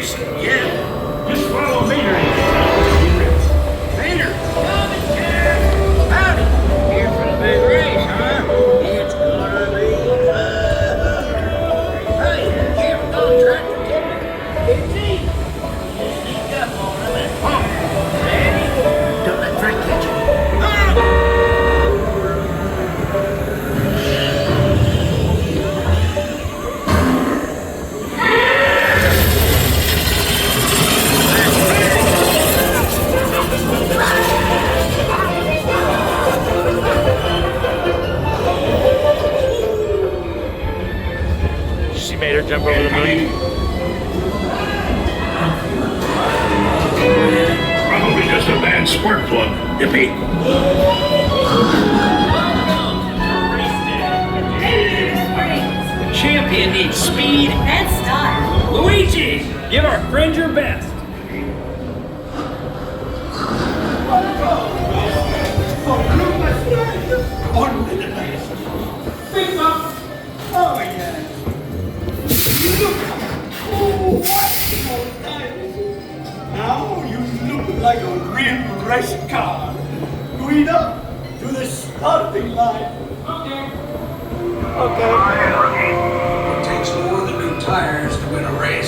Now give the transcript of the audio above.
racing yet. Just follow Mater. Mater, come and care. Howdy. Here for the big race, huh? It's gonna be fun. Hey, Jim, don't tractor ticket. It's easy. Just sneak up on him and pump. Ready? Don't let Frank catch you. She made her jump over the moon. Probably just a bad spark plug. Yippee. The champion needs speed And style. Luigi, give our friend your best. Oh, yeah. Look. Oh, what time. Now you look like a real race car. Guido, to the starting line. It takes more than new tires to win a race.